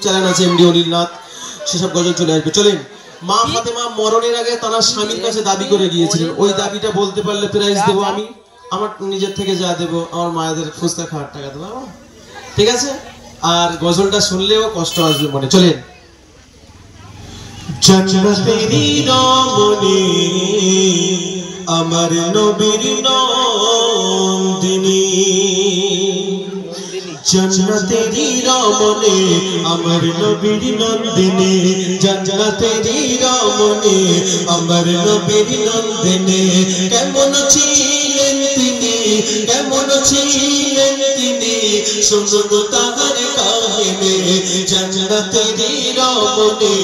Channel আছে MD অনিলনাথ, সেসব গজল চলে আসবে। চলেন, মা ফাতেমা মরণের আগে তার স্বামীর কাছে দাবি করে গিয়েছিলেন, ওই দাবিটা বলতে পারলে প্রাইজ দেবো আমি। আমার নিজের থেকে যা দেবো, আমার মায়েদের ফুচকা খাওয়ার টাকা দেবো, ঠিক আছে? আর গজলটা শুনলেও কষ্ট আসবে মনে। চলেন। জান্নাতেরি রমণী আমার নবীর নন্দিনী, জান্নাতেরি রমণী আমার নবীর নন্দিনী, জান্নাতেরি রমণী আমার নবীর নন্দিনী। কেমন ছিলেন তিনি, কেমন ছিলেন তিনি, শুনুন তাহার কাহিনী। জান্নাতেরি রমণী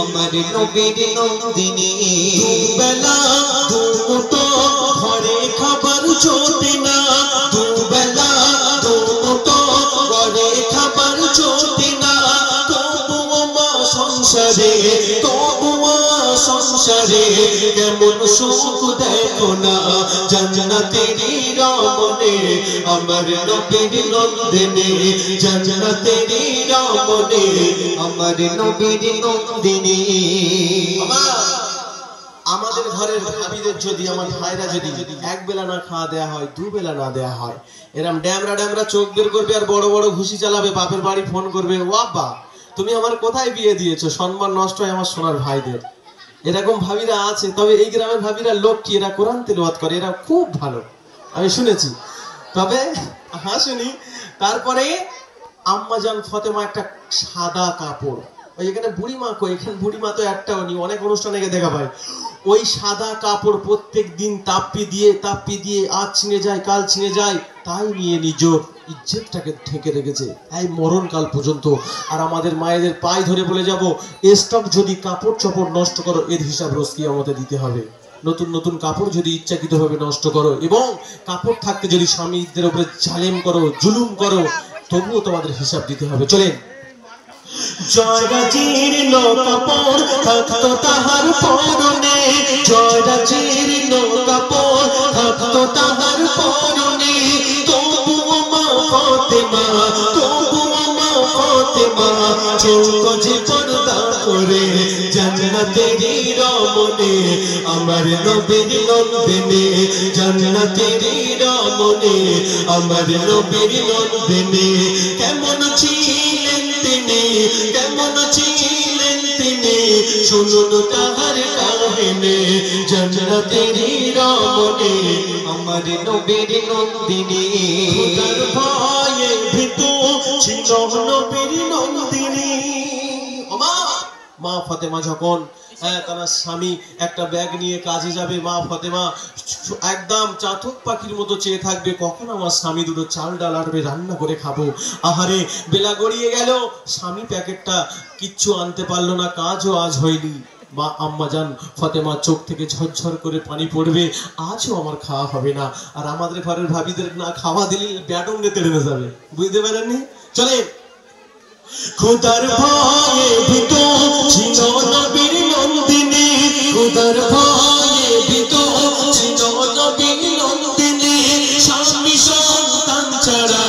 আমার নবীর নন্দিনী। দুবেলা দুমুঠো ঘরে খাবার জোটে না, দুবেলা দুমুঠো ঘরে খাবার জোটে না, তবুও মা সংসারে, তবুও সংসারে কেমন সুখ দেখো না। জান্নাতেরি রমণী আমার নবীর নন্দিনী, জান্নাতেরি রমণী আমার নবীর নন্দিনী। আমাদের ঘরের ভাবিদের যদি, আমার ভাইরা যদি এক বেলা না খাওয়া দেয়া হয়, দুবেলা না দেয়া হয়, এরম ড্যামরা ড্যামরা চোখ বের করবে আর বড় বড় ঘুষি চালাবে, বাপের বাড়ি ফোন করবে, ও আব্বা তুমি আমার কোথায় বিয়ে দিয়েছো, সম্মান নষ্ট হয় আমার সোনার ভাইদের। এরকম ভাবিরা আছে। তবে এই গ্রামের ভাবিরা লক্ষ্মী, এরা কোরআন তিলাওয়াত করে, এরা খুব ভালো, আমি শুনেছি। তবে শুনি। তারপরে আম্মাজান ফাতেমা একটা সাদা কাপড়, ওই এখানে বুড়িমা কই, এখানে বুড়িমা তো একটাও নেই, অনেক অনুষ্ঠানে দেখা পাই। ওই সাদা কাপড় প্রত্যেক দিন তাপ্পি দিয়ে আজ ছিঁড়ে যায়, কাল ছিঁড়ে যায়, তাই নিয়ে নিজ ইজ্জতটাকে ঢেকে রেখেছে এই মরণকাল পর্যন্ত। আর আমাদের মায়েদের পায়ে ধরে বলে যাব, স্টক যদি কাপড় চোপড় নষ্ট করো, এর হিসাব রোজ কিয়ামতে দিতে হবে। নতুন নতুন কাপড় যদি ইচ্ছাকৃতভাবে নষ্ট করো, এবং কাপড় থাকতে যদি স্বামীদের উপরে জালেম করো, জুলুম করো, তবুও তোমাদের হিসাব দিতে হবে। চলেন। জয়রা জীর্ণ কাপড় থাকতো তাহার পরনে, জয়রা জীর্ণ কাপড় থাকতো তাহার পরনে, তবুও মা ফাতেমা, তবুও মা ফাতেমা চলত যে পর্দা করে। জান্নাতেরি রমণী আমার নবীর নন্দিনী, জান্নাতেরি রমণী আমার নবীর নন্দিনী। কেমন ছিলেন তিনি, কেমন ছিলেন তিনি, শুনুন তাহার কাহিনী। জান্নাতেরি রমণী আমার নবীর নন্দিনী। খোদার ভয়ে ভীতু ছিল নবীর নন্দিনী। মা ফাতেমা যখন তার স্বামী একটা ব্যাগ নিয়ে কাজে যাবে, মা ফাতেমা একদম চাতক পাখির মতো চেয়ে থাকবে, কখন আমার স্বামী দুটো চাল ডাল আনবে, রান্না করে খাবো। আহারে বেলা গড়িয়ে গেল, স্বামী প্যাকেটটা কিচ্ছু আনতে পারলো না, কাজও আজ হয়নি। মা আম্মাজান ফাতেমা চোখ থেকে ঝরঝর করে পানি পড়বে, আজও আমার খাওয়া হবে না। আর আমাদের ঘরের ভাবিদের না খাওয়া দিলে ব্যাটঙ্গে তেড়ে যাবে, বুঝতে পারেননি? চলে। খোদার ভয়ে ভীতু ছিল নবীর নন্দিনী, খোদার ভয়ে ভীতু ছিল নবীর নন্দিনী। স্বামী সন্তান ছাড়া,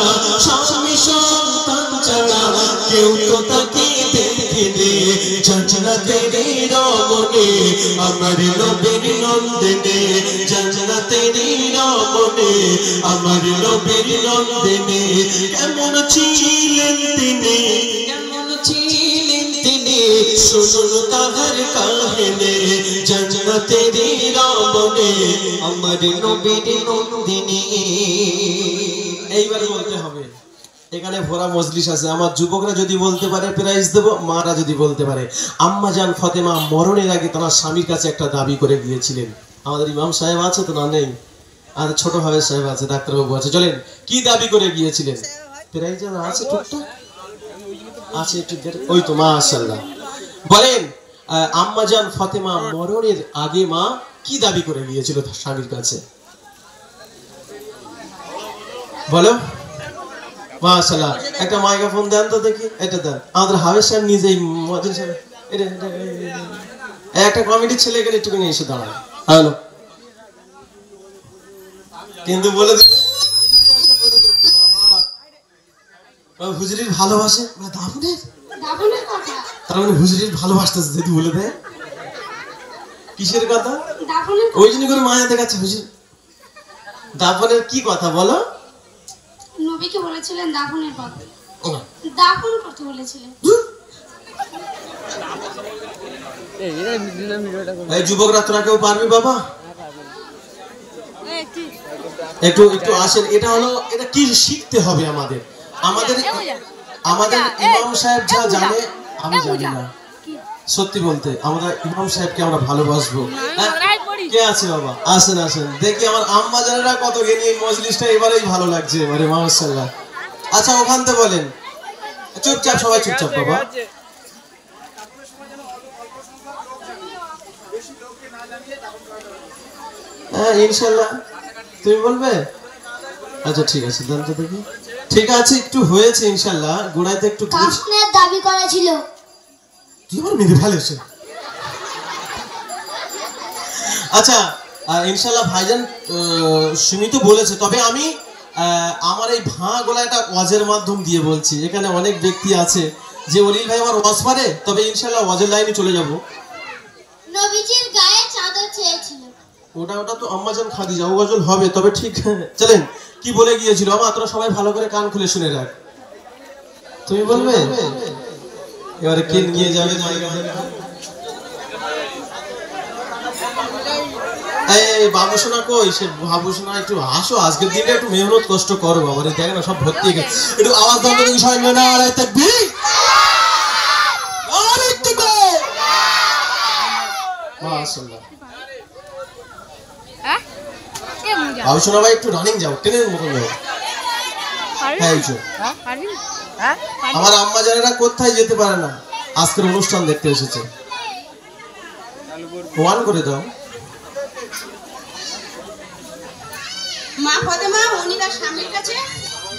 স্বামী সন্তান ছাড়া কেউ তো তাকে দেখেনি। জান্নাতেরি রমণী আমার নবীর নন্দিনী, জান্নাতেরি রমণী আমার নবীর নন্দিনী। কেমন ছিলেন তিনি, কেমন ছিলেন তিনি, শুনুন তাহার কাহিনী। জান্নাতেরি রমণী আমার নবীর নন্দিনী। এইবার বলতে হবে, এখানে ভরা মজলিস আছে, আমার যুবকরা যদি বলতে পারে প্রাইজ দেব, মারা যদি বলতে পারে। আম্মাজান ফাতেমা মরণের আগে তার স্বামীর কাছে একটা দাবি করে গিয়েছিলেন। আমাদের ইমাম সাহেব আছে তো? না নেই। আর ছোট ভাই সাহেব আছে, ডাক্তারবাবু আছে। চলেন, কি দাবি করে গিয়েছিলেন? প্রাইজ আছে টুকটাক আছে, একটু ওই তো মাশাআল্লাহ। বলেন, আম্মাজান ফাতেমা মরণের আগে মা কি দাবি করে গিয়েছিল তার স্বামীর কাছে? বলো। মাশাআল্লাহ, একটা মাইক্রোফোন দেন তো দেখি, এটা দেন। আমাদের হাবেশ সাহেব নিজেই মজিদ সাহেব, একটা কমিটির ছেলে এখানে একটুখানি এসে দাঁড়ায়। হ্যালো, কিন্তু বলে হুজুরির ভালোবাসে দাফনের কথা। তার মানে হুজুরির ভালোবাসতেছে যদি বলে দেয় কিসের কথা? দাফনের। ওই জন্য করে মায়া দেখাচ্ছে হুজুর। দাফনের কি কথা বলো? নবীকে বলেছিলেন দাফনের কথা। দাফন করতে বলেছিলেন। এই যুবকরা তোরা কেউ পারবি বাবা? একটু একটু আসেন। এটা হলো, এটা কি শিখতে হবে আমাদের? আমাদের ইমাম সাহেব যা জানে আমি জানি না। সত্যি বলতে আমরা ইমাম সাহেবকে আমরা ভালোবাসবো। কে আছে বাবা? আসেন আসেন, দেখি আমার আম্মা জানেরা কত গেনি এই মজলিসটা এবারেই ভালো লাগছে এবারে মাশাআল্লাহ। আচ্ছা ওখান থেকে বলেন, চুপচাপ সবাই চুপচাপ বাবা। হ্যাঁ ইনশাআল্লাহ তুমি বলবে। আচ্ছা ঠিক আছে, দেন তো দেখি। ঠিক আছে একটু হয়েছে ইনশাআল্লাহ, গোড়াইতে একটু কাফনের দাবি করা ছিল। কি আমার মেরে ফেলেছে। আচ্ছা ইনশাআল্লাহ ভাইজান সুমিত বলেছে, তবে আমি আমার এই ভাঙা গলাটা ওয়াজের মাধ্যম দিয়ে বলছি। এখানে অনেক ব্যক্তি আছে যে অলিল ভাই আমার ওয়াজ পারে, তবে ইনশাআল্লাহ ওয়াজের লাইনে চলে যাব। নবীজির গায়ে চাদর চেয়েছিল। ওটা তো আম্মাজান খাদিজা, ও গজল হবে তবে ঠিক। চলেন, কি বলে গিয়েছিল আমার, তোরা সবাই ভালো করে কান খুলে শুনে রাখ। তুমি বলবে এবারে কে নিয়ে যাবে? এই বাবুসোনা কই? সে বাবুসোনা একটু আসো, আজকের দিনটা একটু মেহনত কষ্ট করো বাবা রে, দেখো না সব ভর্তি হয়ে গেছে। একটু আওয়াজ দাও তো বিষয় না আলাই তাকবীর। আরে তুমি মাশাআল্লাহ। বাবুসোনা ভাই একটু রানিং যাও, ট্রেনের মতন যাও। হ্যাঁ এই আমার আম্মা জানেরা কোথায় যেতে পারে না, আজকের অনুষ্ঠান দেখতে এসেছে। ওয়ান করে দাও। মা ফাতেমা উনি তার স্বামীর কাছে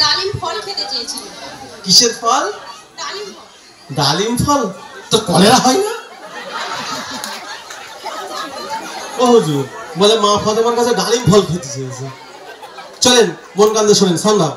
ডালিম ফল খেতে চেয়েছিল। কিসের ফল? ডালিম ফল। ডালিম ফল তো কলেরা হয় না? ও হুজুর বলে মা ফাতেমার কাছে ডালিম ফল খেতে চেয়েছে। চলেন মন কান্দে শোনেন, সান্দাও।